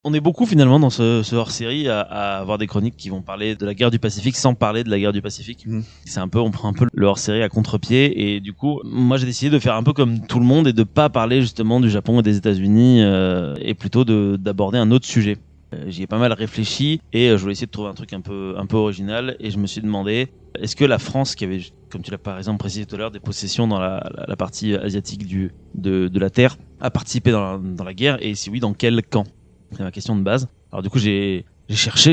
On est beaucoup finalement dans ce hors-série à avoir des chroniques qui vont parler de la guerre du Pacifique sans parler de la guerre du Pacifique. C'est un peu, on prend un peu le hors-série à contre-pied et du coup, moi j'ai décidé de faire un peu comme tout le monde et de pas parler justement du Japon et des États-Unis et plutôt d'aborder un autre sujet. J'y ai pas mal réfléchi et je voulais essayer de trouver un truc un peu original et je me suis demandé est-ce que la France qui avait, comme tu l'as par exemple précisé tout à l'heure, des possessions dans la partie asiatique de la Terre a participé dans la guerre et si oui, dans quel camp? C'est ma question de base. Alors du coup, j'ai cherché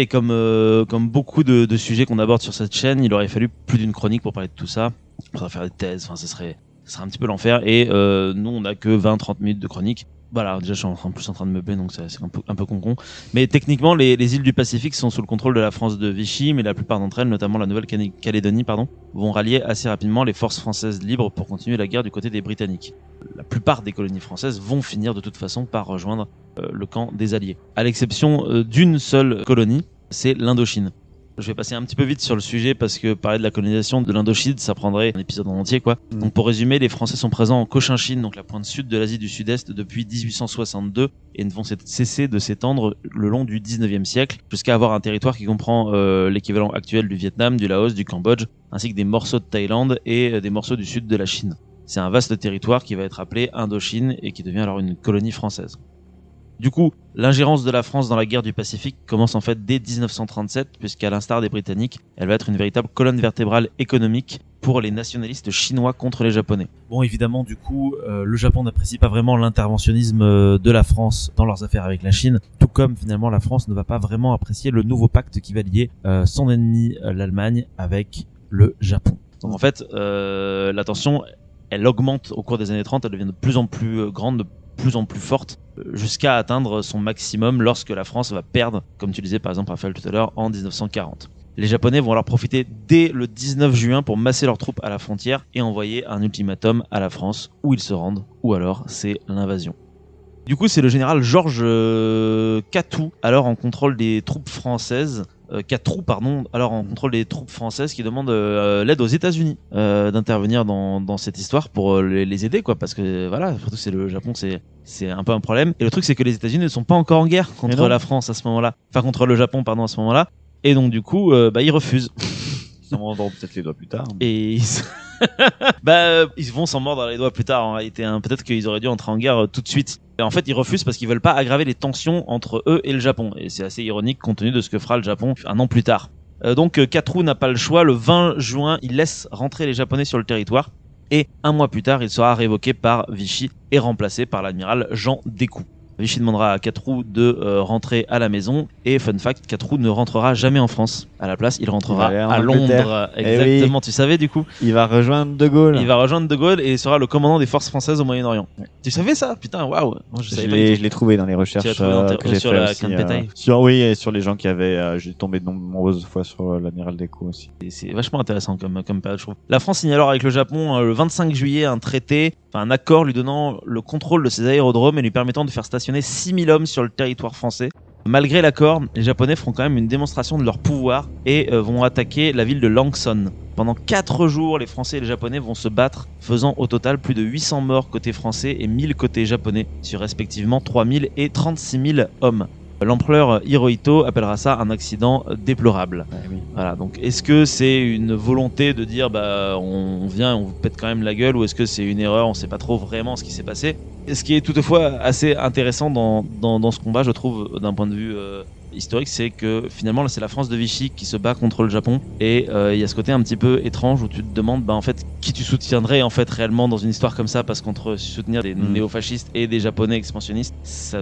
et comme beaucoup de sujets qu'on aborde sur cette chaîne, il aurait fallu plus d'une chronique pour parler de tout ça. On pourrait faire des thèses, enfin, ce serait un petit peu l'enfer. Et nous, on a que 20-30 minutes de chronique. Voilà, déjà, je suis en plus en train de meubler, donc c'est un peu con. Mais techniquement, les îles du Pacifique sont sous le contrôle de la France de Vichy, mais la plupart d'entre elles, notamment la Nouvelle-Calédonie, vont rallier assez rapidement les forces françaises libres pour continuer la guerre du côté des Britanniques. La plupart des colonies françaises vont finir de toute façon par rejoindre le camp des Alliés. À l'exception d'une seule colonie, c'est l'Indochine. Je vais passer un petit peu vite sur le sujet parce que parler de la colonisation de l'Indochine, ça prendrait un épisode en entier, quoi. Donc pour résumer, les Français sont présents en Cochinchine, donc la pointe sud de l'Asie du Sud-Est, depuis 1862 et ne vont cesser de s'étendre le long du 19e siècle jusqu'à avoir un territoire qui comprend l'équivalent actuel du Vietnam, du Laos, du Cambodge, ainsi que des morceaux de Thaïlande et des morceaux du sud de la Chine. C'est un vaste territoire qui va être appelé Indochine et qui devient alors une colonie française. Du coup, l'ingérence de la France dans la guerre du Pacifique commence en fait dès 1937, puisqu'à l'instar des Britanniques, elle va être une véritable colonne vertébrale économique pour les nationalistes chinois contre les Japonais. Bon, évidemment, du coup, le Japon n'apprécie pas vraiment l'interventionnisme de la France dans leurs affaires avec la Chine, tout comme finalement la France ne va pas vraiment apprécier le nouveau pacte qui va lier son ennemi, l'Allemagne, avec le Japon. Donc en fait, la tension, elle augmente au cours des années 30, elle devient de plus en plus grande, de plus en plus forte, jusqu'à atteindre son maximum lorsque la France va perdre, comme tu disais par exemple Raphaël tout à l'heure, en 1940. Les Japonais vont alors profiter dès le 19 juin pour masser leurs troupes à la frontière et envoyer un ultimatum à la France où ils se rendent, ou alors c'est l'invasion. Du coup, c'est le général Georges Catou, alors en contrôle des troupes françaises, alors en contrôle des troupes françaises qui demandent l'aide aux États-Unis d'intervenir dans cette histoire pour les aider, quoi, parce que voilà, surtout c'est le Japon, c'est un peu un problème. Et le truc, c'est que les États-Unis ne sont pas encore en guerre contre la France à ce moment-là, enfin contre le Japon, pardon, à ce moment-là. Et donc du coup, ils refusent. Ils s'en mordront peut-être les doigts plus tard. Et ils vont s'en mordre les doigts plus tard en réalité. Peut-être qu'ils auraient dû entrer en guerre tout de suite. Et en fait, ils refusent parce qu'ils veulent pas aggraver les tensions entre eux et le Japon. Et c'est assez ironique compte tenu de ce que fera le Japon un an plus tard. Donc Katrou n'a pas le choix. Le 20 juin, il laisse rentrer les Japonais sur le territoire. Et un mois plus tard, il sera révoqué par Vichy et remplacé par l'amiral Jean Descoux. Vichy demandera à Catrou de rentrer à la maison et fun fact, Catrou ne rentrera jamais en France. À la place, il rentrera à Londres. Exactement, tu savais du coup. Il va rejoindre De Gaulle. Il va rejoindre De Gaulle et sera le commandant des forces françaises au Moyen-Orient. Ouais. Tu savais ça? Putain, waouh. Je l'ai trouvé dans les recherches que j'ai sur fait la aussi. Oui, et sur les gens qui avaient... j'ai tombé de nombreuses fois sur l'amiral Descoux aussi. C'est vachement intéressant comme période, je trouve. La France signe alors avec le Japon le 25 juillet un accord lui donnant le contrôle de ses aérodromes et lui permettant de faire stationner 6000 hommes sur le territoire français. Malgré l'accord, les Japonais feront quand même une démonstration de leur pouvoir et vont attaquer la ville de Langson. Pendant 4 jours, les Français et les Japonais vont se battre, faisant au total plus de 800 morts côté français et 1000 côté japonais, sur respectivement 3000 et 36 000 hommes. L'empereur Hirohito appellera ça un accident déplorable. Oui. Voilà, donc est-ce que c'est une volonté de dire on vient et on vous pète quand même la gueule, ou est-ce que c'est une erreur, on sait pas trop vraiment ce qui s'est passé. Ce qui est toutefois assez intéressant dans ce combat, je trouve, d'un point de vue historique, c'est que finalement c'est la France de Vichy qui se bat contre le Japon, et il y a ce côté un petit peu étrange où tu te demandes en fait qui tu soutiendrais en fait réellement dans une histoire comme ça, parce qu'entre soutenir des néofascistes et des Japonais expansionnistes,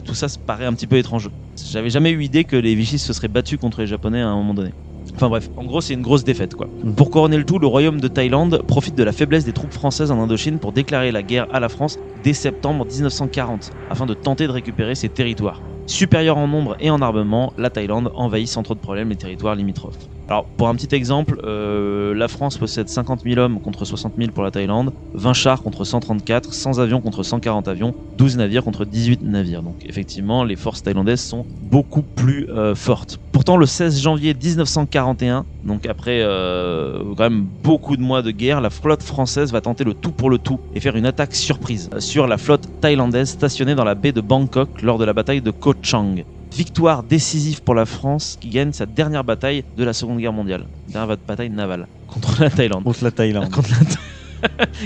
tout ça se paraît un petit peu étrange. J'avais jamais eu idée que les Vichy se seraient battus contre les Japonais à un moment donné. Enfin bref, en gros c'est une grosse défaite quoi. Pour couronner le tout, le royaume de Thaïlande profite de la faiblesse des troupes françaises en Indochine pour déclarer la guerre à la France dès septembre 1940, afin de tenter de récupérer ses territoires. Supérieure en nombre et en armement, la Thaïlande envahit sans trop de problèmes les territoires limitrophes. Alors, pour un petit exemple, la France possède 50 000 hommes contre 60 000 pour la Thaïlande, 20 chars contre 134, 100 avions contre 140 avions, 12 navires contre 18 navires. Donc, effectivement, les forces thaïlandaises sont beaucoup plus fortes. Pourtant, le 16 janvier 1941, donc après quand même beaucoup de mois de guerre, la flotte française va tenter le tout pour le tout et faire une attaque surprise sur la flotte thaïlandaise stationnée dans la baie de Bangkok lors de la bataille de Ko Chang. Victoire décisive pour la France qui gagne sa dernière bataille de la Seconde Guerre mondiale. Dernière bataille navale contre la Thaïlande. Contre la Thaïlande.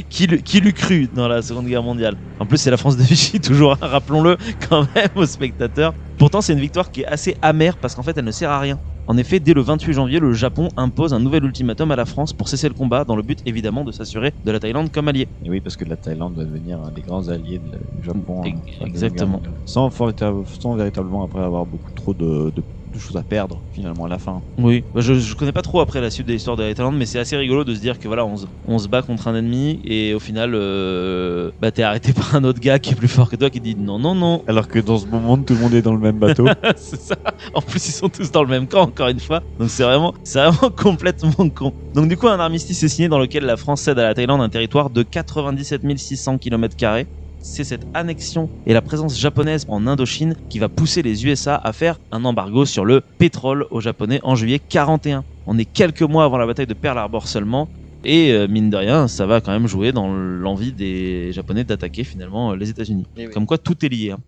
Qui l'eût cru dans la Seconde Guerre mondiale. En plus, c'est la France de Vichy, toujours, hein, rappelons-le quand même aux spectateurs. Pourtant, c'est une victoire qui est assez amère parce qu'en fait, elle ne sert à rien. En effet, dès le 28 janvier, le Japon impose un nouvel ultimatum à la France pour cesser le combat, dans le but évidemment de s'assurer de la Thaïlande comme allié. Et oui, parce que la Thaïlande va devenir un des grands alliés du Japon. Exactement. Sans véritablement après avoir beaucoup trop de choses à perdre finalement à la fin. Oui, je connais pas trop après la suite de l'histoire de la Thaïlande, mais c'est assez rigolo de se dire que voilà, on se bat contre un ennemi et au final, t'es arrêté par un autre gars qui est plus fort que toi qui dit non. Alors que dans ce moment, tout le monde est dans le même bateau. C'est ça. En plus, ils sont tous dans le même camp, encore une fois. Donc c'est vraiment complètement con. Donc du coup, un armistice est signé dans lequel la France cède à la Thaïlande un territoire de 97 600 km². C'est cette annexion et la présence japonaise en Indochine qui va pousser les USA à faire un embargo sur le pétrole aux Japonais en juillet 41. On est quelques mois avant la bataille de Pearl Harbor seulement. Et mine de rien, ça va quand même jouer dans l'envie des Japonais d'attaquer finalement les États-Unis. Oui. Comme quoi tout est lié. Hein.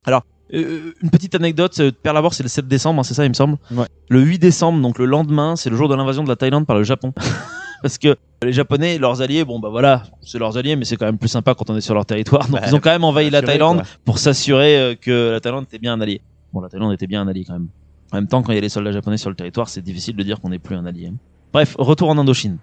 Alors, une petite anecdote, Pearl Harbor c'est le 7 décembre, hein, c'est ça il me semble. Ouais. Le 8 décembre, donc le lendemain, c'est le jour de l'invasion de la Thaïlande par le Japon. Parce que les Japonais, leurs alliés, c'est leurs alliés, mais c'est quand même plus sympa quand on est sur leur territoire. Donc ils ont quand même envahi la Thaïlande pour s'assurer que la Thaïlande était bien un allié. Bon, la Thaïlande était bien un allié quand même. En même temps, quand il y a les soldats japonais sur le territoire, c'est difficile de dire qu'on n'est plus un allié. Bref, retour en Indochine.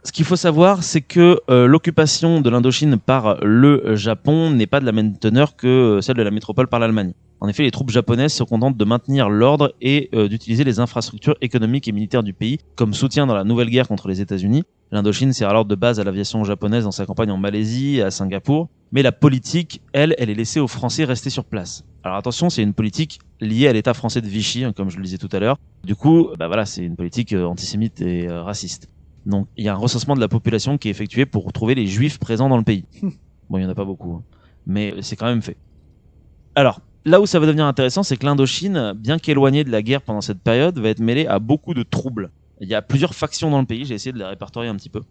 Ce qu'il faut savoir, c'est que l'occupation de l'Indochine par le Japon n'est pas de la même teneur que celle de la métropole par l'Allemagne. En effet, les troupes japonaises se contentent de maintenir l'ordre et d'utiliser les infrastructures économiques et militaires du pays comme soutien dans la nouvelle guerre contre les États-Unis. L'Indochine sert alors de base à l'aviation japonaise dans sa campagne en Malaisie et à Singapour. Mais la politique, elle est laissée aux Français rester sur place. Alors attention, c'est une politique liée à l'État français de Vichy, hein, comme je le disais tout à l'heure. Du coup, c'est une politique antisémite et raciste. Donc il y a un recensement de la population qui est effectué pour trouver les juifs présents dans le pays. Bon, il y en a pas beaucoup, hein, mais c'est quand même fait. Alors, là où ça va devenir intéressant, c'est que l'Indochine, bien qu'éloignée de la guerre pendant cette période, va être mêlée à beaucoup de troubles. Il y a plusieurs factions dans le pays, j'ai essayé de les répertorier un petit peu.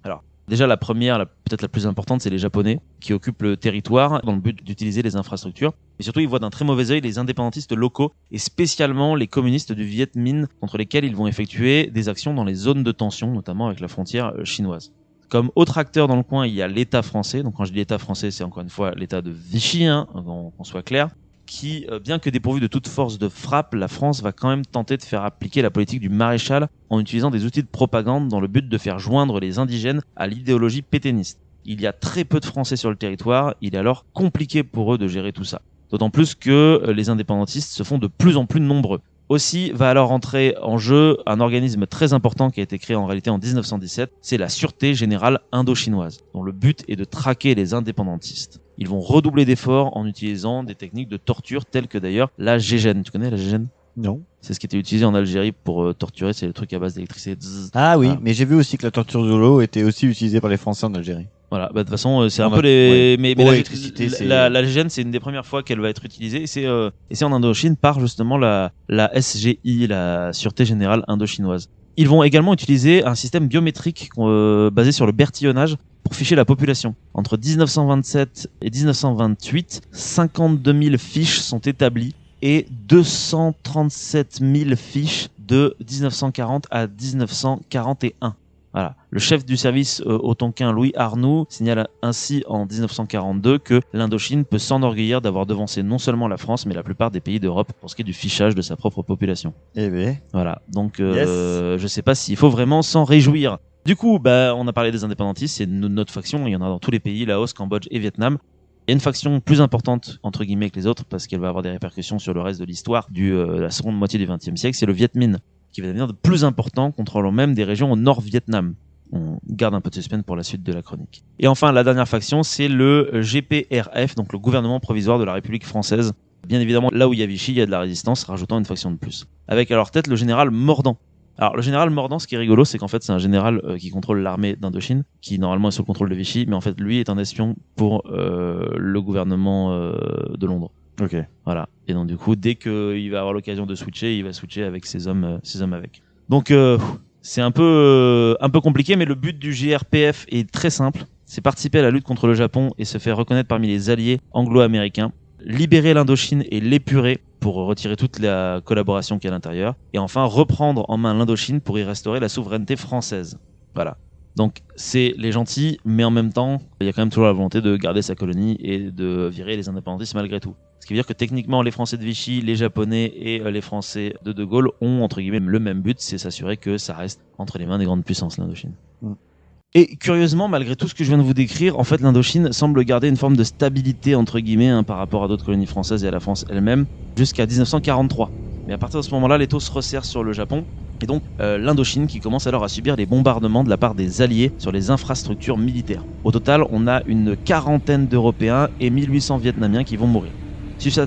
Alors, déjà la première, peut-être la plus importante, c'est les Japonais, qui occupent le territoire dans le but d'utiliser les infrastructures. Et surtout, ils voient d'un très mauvais œil les indépendantistes locaux, et spécialement les communistes du Viet Minh, contre lesquels ils vont effectuer des actions dans les zones de tension, notamment avec la frontière chinoise. Comme autre acteur dans le coin, il y a l'État français. Donc quand je dis l'État français, c'est encore une fois l'État de Vichy, hein, qu'on soit clair, qui, bien que dépourvu de toute force de frappe, la France va quand même tenter de faire appliquer la politique du maréchal en utilisant des outils de propagande dans le but de faire joindre les indigènes à l'idéologie pétainiste. Il y a très peu de Français sur le territoire, il est alors compliqué pour eux de gérer tout ça. D'autant plus que les indépendantistes se font de plus en plus nombreux. Aussi va alors entrer en jeu un organisme très important qui a été créé en réalité en 1917, c'est la Sûreté Générale Indochinoise, dont le but est de traquer les indépendantistes. Ils vont redoubler d'efforts en utilisant des techniques de torture telles que d'ailleurs la gégène. Tu connais la gégène ? Non. C'est ce qui était utilisé en Algérie pour torturer, c'est le truc à base d'électricité. Ah oui, mais j'ai vu aussi que la torture de l'eau était aussi utilisée par les Français en Algérie. Voilà, de toute façon, c'est un peu les. Oui. Mais l'électricité, la gégène, c'est une des premières fois qu'elle va être utilisée. Et c'est en Indochine par justement la SGI, la Sûreté Générale Indochinoise. Ils vont également utiliser un système biométrique basé sur le bertillonnage pour ficher la population. Entre 1927 et 1928, 52 000 fiches sont établies et 237 000 fiches de 1940 à 1941. Voilà. Le chef du service au Tonkin, Louis Arnoux, signale ainsi en 1942 que l'Indochine peut s'enorgueillir d'avoir devancé non seulement la France, mais la plupart des pays d'Europe pour ce qui est du fichage de sa propre population. Eh bien. Voilà. Donc, je sais pas s'il faut vraiment s'en réjouir. Du coup, on a parlé des indépendantistes, c'est notre faction, il y en a dans tous les pays, Laos, Cambodge et Vietnam. Il y a une faction plus importante, entre guillemets, que les autres, parce qu'elle va avoir des répercussions sur le reste de l'histoire de la seconde moitié du XXe siècle, c'est le Viet Minh, qui va devenir de plus important, contrôlant même des régions au nord-Vietnam. On garde un peu de suspense pour la suite de la chronique. Et enfin, la dernière faction, c'est le GPRF, donc le gouvernement provisoire de la République française. Bien évidemment, là où il y a Vichy, il y a de la résistance, rajoutant une faction de plus. Avec à leur tête le général Mordant. Alors, le général Mordant, ce qui est rigolo, c'est qu'en fait, c'est un général qui contrôle l'armée d'Indochine, qui normalement est sous le contrôle de Vichy, mais en fait, lui est un espion pour le gouvernement de Londres. Ok. Voilà. Et donc, du coup, dès qu'il va avoir l'occasion de switcher, il va switcher avec ses hommes avec. Donc, c'est un peu compliqué, mais le but du GRPF est très simple. C'est participer à la lutte contre le Japon et se faire reconnaître parmi les alliés anglo-américains, libérer l'Indochine et l'épurer pour retirer toute la collaboration qu'il y a à l'intérieur, et enfin reprendre en main l'Indochine pour y restaurer la souveraineté française. Voilà. Donc c'est les gentils, mais en même temps, il y a quand même toujours la volonté de garder sa colonie et de virer les indépendantistes malgré tout. Ce qui veut dire que techniquement, les Français de Vichy, les Japonais et les Français de Gaulle ont entre guillemets le même but, c'est s'assurer que ça reste entre les mains des grandes puissances, l'Indochine. Et curieusement, malgré tout ce que je viens de vous décrire, en fait, l'Indochine semble garder une forme de stabilité, entre guillemets, par rapport à d'autres colonies françaises et à la France elle-même, jusqu'à 1943. Mais à partir de ce moment-là, les taux se resserrent sur le Japon, et donc l'Indochine qui commence alors à subir les bombardements de la part des Alliés sur les infrastructures militaires. Au total, on a une quarantaine d'Européens et 1800 Vietnamiens qui vont mourir.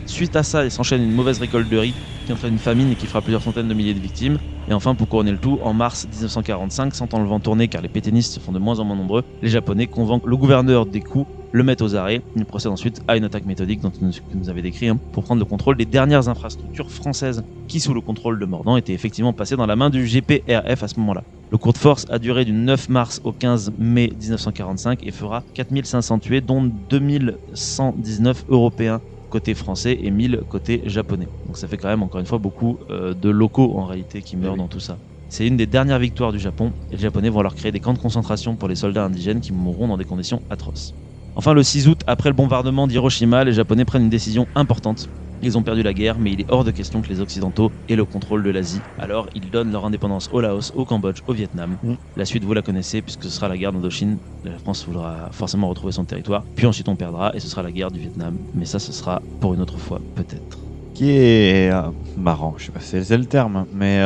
Suite à ça, il s'enchaîne une mauvaise récolte de riz qui entraîne une famine et qui fera plusieurs centaines de milliers de victimes. Et enfin, pour couronner le tout, en mars 1945, sentant le vent tourner car les pétainistes se font de moins en moins nombreux, les Japonais convainquent le gouverneur des coups, le mettent aux arrêts. Ils procèdent ensuite à une attaque méthodique dont vous nous avez décrit pour prendre le contrôle des dernières infrastructures françaises qui, sous le contrôle de Mordant, étaient effectivement passées dans la main du GPRF à ce moment-là. Le coup de force a duré du 9 mars au 15 mai 1945 et fera 4500 tués, dont 2119 Européens côté français et 1000 côté japonais. Donc ça fait quand même encore une fois beaucoup de locaux en réalité qui meurent dans tout ça. C'est une des dernières victoires du Japon et les Japonais vont alors créer des camps de concentration pour les soldats indigènes qui mourront dans des conditions atroces. Enfin, le 6 août, après le bombardement d'Hiroshima, les Japonais prennent une décision importante. Ils ont perdu la guerre, mais il est hors de question que les Occidentaux aient le contrôle de l'Asie. Alors, ils donnent leur indépendance au Laos, au Cambodge, au Vietnam. La suite, vous la connaissez, puisque ce sera la guerre d'Indochine. La France voudra forcément retrouver son territoire. Puis ensuite, on perdra, et ce sera la guerre du Vietnam. Mais ça, ce sera pour une autre fois, peut-être. Qui est marrant, je sais pas si c'est le terme, mais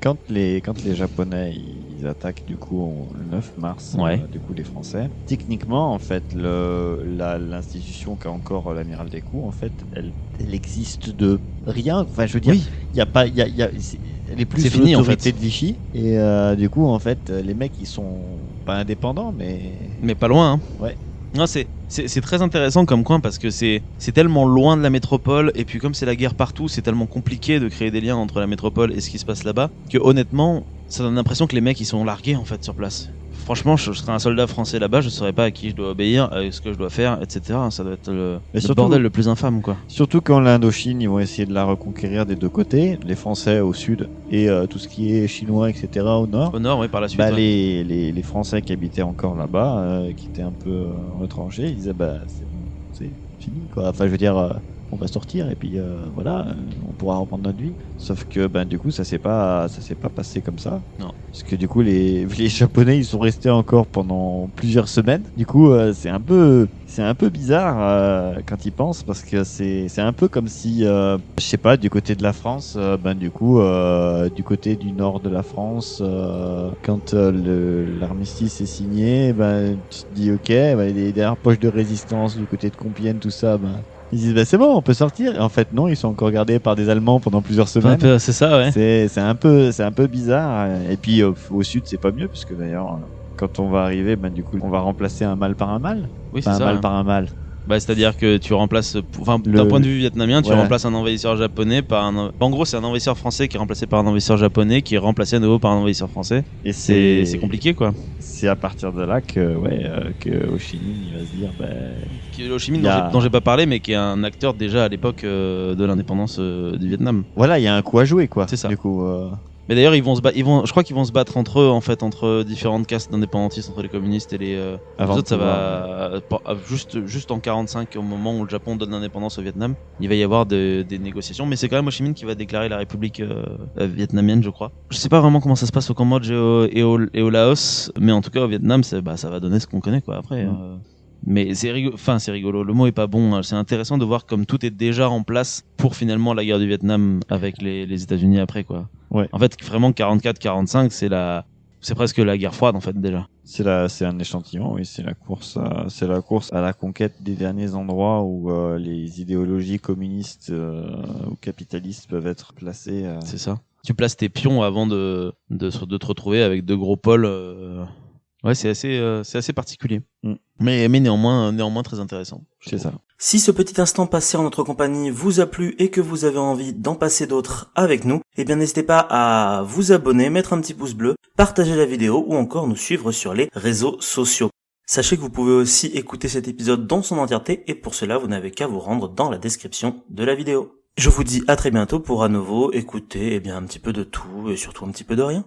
quand les Japonais ils attaquent du coup le 9 mars, du coup les Français, techniquement en fait l'institution qu'a encore l'amiral des coups, en fait, elle existe de rien. Enfin, je veux dire, il y a pas, elle est plus sous l'autorité de Vichy et du coup en fait les mecs ils sont pas indépendants mais pas loin. Hein. Ouais. Non, c'est très intéressant comme coin parce que c'est tellement loin de la métropole et puis comme c'est la guerre partout, c'est tellement compliqué de créer des liens entre la métropole et ce qui se passe là-bas que honnêtement, ça donne l'impression que les mecs ils sont largués en fait sur place. Franchement, je serais un soldat français là-bas, je saurais pas à qui je dois obéir, ce que je dois faire, etc. Ça doit être le bordel le plus infâme, quoi. Surtout quand l'Indochine, ils vont essayer de la reconquérir des deux côtés, les Français au sud et tout ce qui est chinois, etc. au nord. Au nord, oui, par la suite. Les Français qui habitaient encore là-bas, qui étaient un peu retranchés, ils disaient c'est fini, quoi. Enfin, je veux dire, on va sortir et puis voilà, on pourra reprendre notre vie. Sauf que du coup, ça s'est pas passé comme ça. Non. Parce que du coup, les Japonais, ils sont restés encore pendant plusieurs semaines. Du coup, c'est un peu bizarre quand ils pensent, parce que c'est un peu comme si, je sais pas, du côté de la France, du côté du nord de la France, quand l'armistice est signé, tu te dis ok, les dernières poches de résistance du côté de Compiègne, tout ça, ils disent c'est bon, on peut sortir. Et en fait non, ils sont encore gardés par des Allemands pendant plusieurs semaines. C'est ça, ouais. C'est un peu bizarre. Et puis au sud, c'est pas mieux, parce que d'ailleurs, quand on va arriver, du coup, on va remplacer un mal par un mal. Oui, c'est ça. Un mal par un mal. C'est-à-dire que tu remplaces, d'un point de vue vietnamien, tu remplaces un envahisseur japonais par un. En gros, c'est un envahisseur français qui est remplacé par un envahisseur japonais qui est remplacé à nouveau par un envahisseur français. Et c'est compliqué, quoi. C'est à partir de là que Ho Chi Minh il va se dire. Ho Chi Minh, dont j'ai pas parlé, mais qui est un acteur déjà à l'époque de l'indépendance du Vietnam. Voilà, il y a un coup à jouer, quoi. C'est ça. Du coup. Mais d'ailleurs, je crois qu'ils vont se battre entre eux, en fait, entre différentes castes d'indépendantistes, entre les communistes et les autres. Ça va juste en 45, au moment où le Japon donne l'indépendance au Vietnam, il va y avoir des négociations. Mais c'est quand même Ho Chi Minh qui va déclarer la République vietnamienne, je crois. Je sais pas vraiment comment ça se passe au Cambodge et au Laos, mais en tout cas au Vietnam, ça va donner ce qu'on connaît, quoi. Après. Mais c'est rigolo, le mot est pas bon, c'est intéressant de voir comme tout est déjà en place pour finalement la guerre du Vietnam avec les États-Unis après, quoi. Ouais. En fait, vraiment 44-45, c'est presque la guerre froide en fait déjà. C'est un échantillon, oui, c'est la course à la conquête des derniers endroits où les idéologies communistes ou capitalistes peuvent être placées. C'est ça. tu places tes pions avant de te retrouver avec deux gros pôles. Ouais, c'est assez particulier. Mais néanmoins très intéressant. C'est ça. Si ce petit instant passé en notre compagnie vous a plu et que vous avez envie d'en passer d'autres avec nous, eh bien n'hésitez pas à vous abonner, mettre un petit pouce bleu, partager la vidéo ou encore nous suivre sur les réseaux sociaux. Sachez que vous pouvez aussi écouter cet épisode dans son entièreté et pour cela vous n'avez qu'à vous rendre dans la description de la vidéo. Je vous dis à très bientôt pour à nouveau écouter un petit peu de tout et surtout un petit peu de rien.